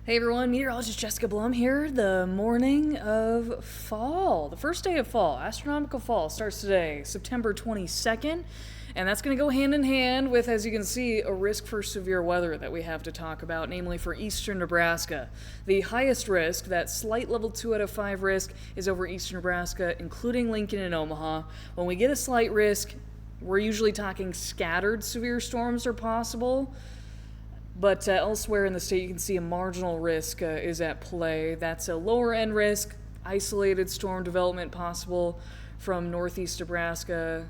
Hey everyone, meteorologist Jessica Blum here. The morning of fall, the first day of fall, astronomical fall, starts today, September 22nd. And that's going to go hand in hand with, as you can see, a risk for severe weather that we have to talk about, namely for eastern Nebraska. The highest risk, that slight level 2 out of 5 risk, is over eastern Nebraska, including Lincoln and Omaha. When we get a slight risk, we're usually talking scattered severe storms are possible. But elsewhere in the state, you can see a marginal risk is at play. That's a lower end risk, isolated storm development possible from northeast Nebraska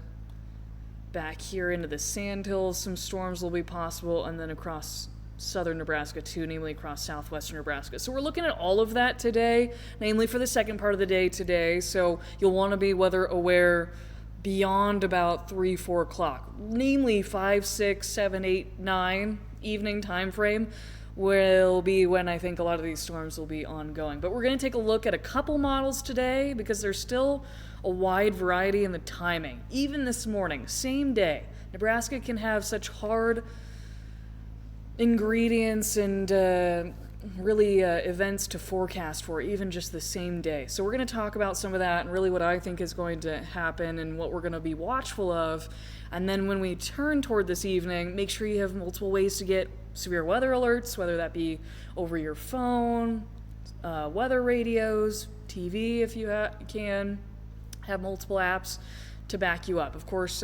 back here into the Sandhills. Some storms will be possible, and then across southern Nebraska too, namely across southwestern Nebraska. So we're looking at all of that today, namely for the second part of the day today. So you'll want to be weather aware beyond about 3-4 o'clock, namely 5, 6, 7, 8, 9 evening time frame will be when I think a lot of these storms will be ongoing. But we're going to take a look at a couple models today because there's still a wide variety in the timing. Even this morning, same day, Nebraska can have such hard ingredients and events to forecast for even just the same day. So we're going to talk about some of that and really what I think is going to happen and what we're going to be watchful of. And then when we turn toward this evening, make sure you have multiple ways to get severe weather alerts, whether that be over your phone, weather radios, TV if you can, have multiple apps to back you up. Of course,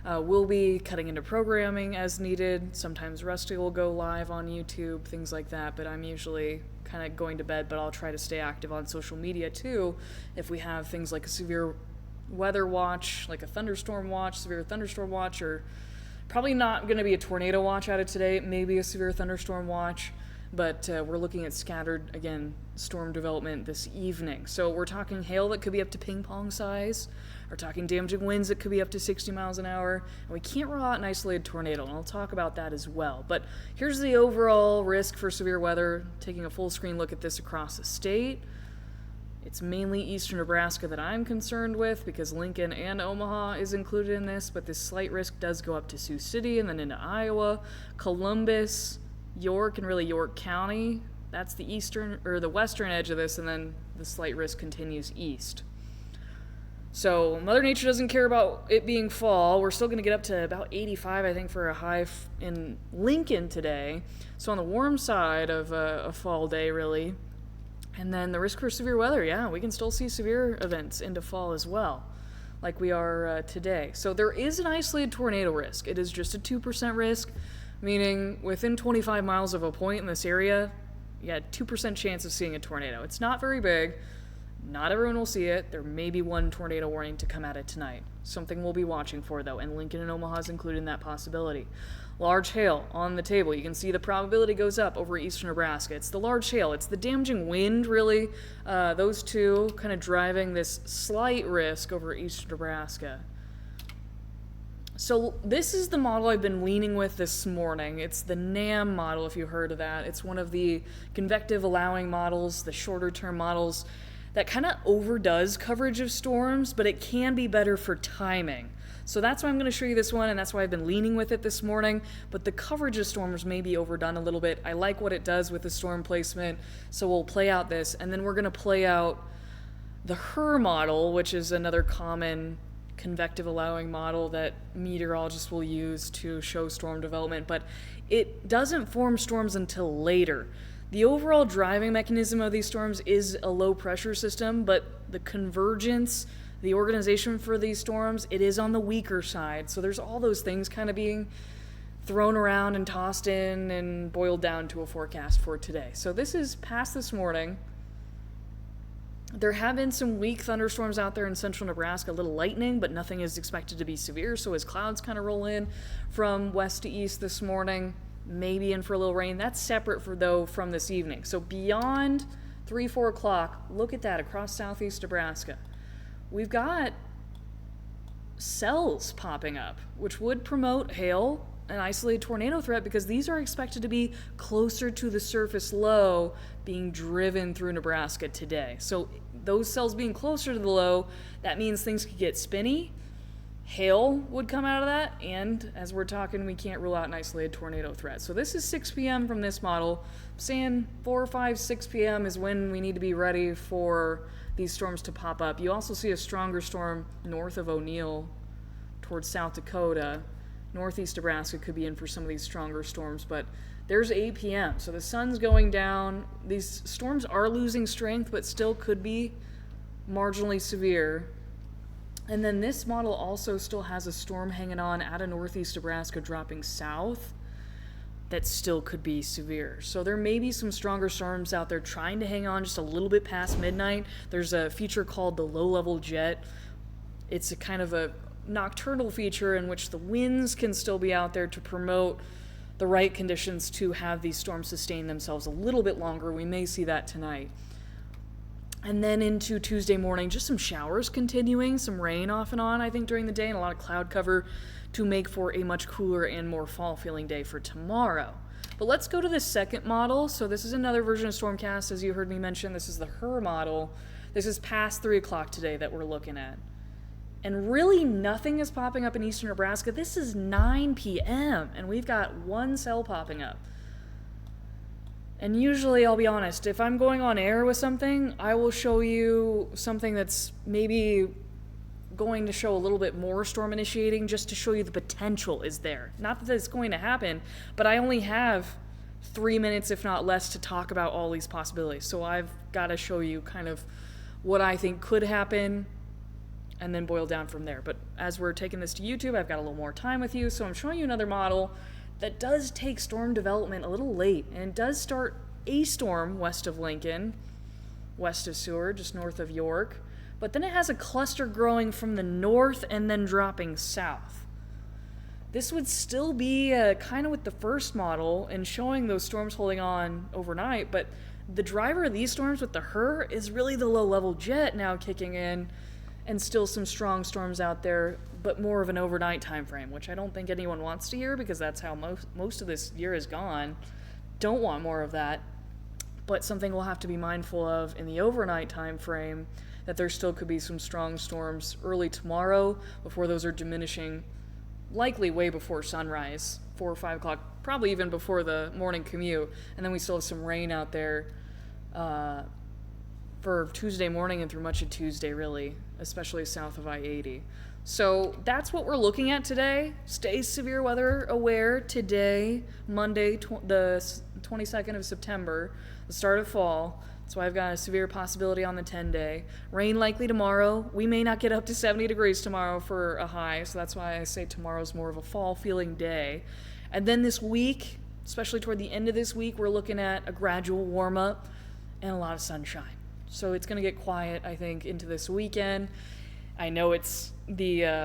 we'll be cutting into programming as needed. Sometimes Rusty will go live on YouTube, things like that, but I'm usually kind of going to bed, but I'll try to stay active on social media too if we have things like a severe weather watch, like a thunderstorm watch, severe thunderstorm watch, or probably not going to be a tornado watch out of today, maybe a severe thunderstorm watch, but we're looking at scattered, again, storm development this evening. So we're talking hail that could be up to ping pong size. We're talking damaging winds that could be up to 60 miles an hour. And we can't rule out an isolated tornado, and I'll talk about that as well. But here's the overall risk for severe weather, taking a full screen look at this across the state. It's mainly eastern Nebraska that I'm concerned with because Lincoln and Omaha is included in this, but this slight risk does go up to Sioux City and then into Iowa, Columbus, York, and really York County. That's the eastern or the western edge of this, and then the slight risk continues east. So Mother Nature doesn't care about it being fall. We're still going to get up to about 85, I think, for a high in Lincoln today. So on the warm side of a fall day, really. And then the risk for severe weather, yeah, we can still see severe events into fall as well, like we are today. So there is an isolated tornado risk. It is just a 2% risk, meaning within 25 miles of a point in this area, you got 2% chance of seeing a tornado. It's not very big. Not everyone will see it. There may be one tornado warning to come at it tonight. Something we'll be watching for, though, and Lincoln and Omaha is included in that possibility. Large hail on the table. You can see the probability goes up over eastern Nebraska. It's the large hail. It's the damaging wind, really. Those two kind of driving this slight risk over eastern Nebraska. So this is the model I've been leaning with this morning. It's the NAM model, if you heard of that. It's one of the convective allowing models, the shorter term models that kind of overdoes coverage of storms, but it can be better for timing. So that's why I'm going to show you this one, and that's why I've been leaning with it this morning. But the coverage of storms may be overdone a little bit. I like what it does with the storm placement, so we'll play out this, and then we're going to play out the HER model, which is another common convective allowing model that meteorologists will use to show storm development, but it doesn't form storms until later. The overall driving mechanism of these storms is a low pressure system, but the convergence, the organization for these storms, it is on the weaker side. So there's all those things kind of being thrown around and tossed in and boiled down to a forecast for today. So this is past this morning. There have been some weak thunderstorms out there in central Nebraska, a little lightning, but nothing is expected to be severe. So as clouds kind of roll in from west to east this morning, maybe in for a little rain. That's separate from this evening. So beyond 3-4 o'clock, look at that across southeast Nebraska. We've got cells popping up, which would promote hail and isolated tornado threat because these are expected to be closer to the surface low being driven through Nebraska today. So those cells being closer to the low, that means things could get spinny. hail would come out of that, and as we're talking, we can't rule out an isolated tornado threat. So this is 6 p.m. from this model. I'm saying 4, 5, 6 p.m. is when we need to be ready for these storms to pop up. You also see a stronger storm north of O'Neill towards South Dakota. Northeast Nebraska could be in for some of these stronger storms, but there's 8 p.m. So the sun's going down. These storms are losing strength, but still could be marginally severe. And then this model also still has a storm hanging on out of northeast Nebraska dropping south that still could be severe. So there may be some stronger storms out there trying to hang on just a little bit past midnight. There's a feature called the low-level jet. It's a kind of a nocturnal feature in which the winds can still be out there to promote the right conditions to have these storms sustain themselves a little bit longer. We may see that tonight. And then into Tuesday morning, just some showers continuing, some rain off and on, I think, during the day, and a lot of cloud cover to make for a much cooler and more fall-feeling day for tomorrow. But let's go to the second model. So this is another version of Stormcast, as you heard me mention. This is the HER model. This is past 3 o'clock today that we're looking at. And really nothing is popping up in eastern Nebraska. This is 9 p.m., and we've got one cell popping up. And usually, I'll be honest, if I'm going on air with something, I will show you something that's maybe going to show a little bit more storm initiating just to show you the potential is there. Not that it's going to happen, but I only have 3 minutes, if not less, to talk about all these possibilities. So I've got to show you kind of what I think could happen and then boil down from there. But as we're taking this to YouTube, I've got a little more time with you, so I'm showing you another model that does take storm development a little late, and it does start a storm west of Lincoln, west of Seward, just north of York, but then it has a cluster growing from the north and then dropping south. This would still be kind of with the first model and showing those storms holding on overnight, but the driver of these storms with the HER is really the low-level jet now kicking in, and still some strong storms out there, but more of an overnight time frame, which I don't think anyone wants to hear because that's how most of this year is gone. Don't want more of that, but something we'll have to be mindful of in the overnight time frame, that there still could be some strong storms early tomorrow before those are diminishing, likely way before sunrise, 4 or 5 o'clock, probably even before the morning commute, and then we still have some rain out there for Tuesday morning and through much of Tuesday, really, especially south of I-80. So that's what we're looking at today. Stay severe weather aware today, Monday, the 22nd of September, the start of fall. So I've got a severe possibility on the 10-day. Rain likely tomorrow. We may not get up to 70 degrees tomorrow for a high, so that's why I say tomorrow's more of a fall-feeling day. And then this week, especially toward the end of this week, we're looking at a gradual warm-up and a lot of sunshine. So it's going to get quiet, I think, into this weekend. I know it's the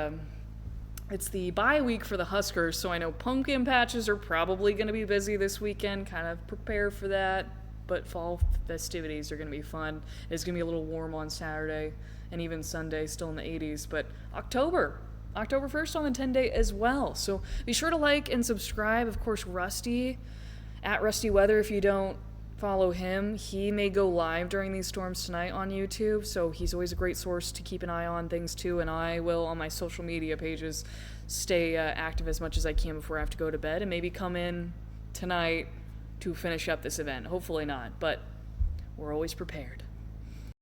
bye week for the Huskers, so I know pumpkin patches are probably going to be busy this weekend. Kind of prepare for that. But fall festivities are going to be fun. It's going to be a little warm on Saturday and even Sunday, still in the 80s. But October 1st on the 10-day as well. So be sure to like and subscribe. Of course, Rusty, at Rusty Weather, if you don't follow him, he may go live during these storms tonight on YouTube, so he's always a great source to keep an eye on things too, and I will, on my social media pages, stay active as much as I can before I have to go to bed, and maybe come in tonight to finish up this event. Hopefully not, but we're always prepared.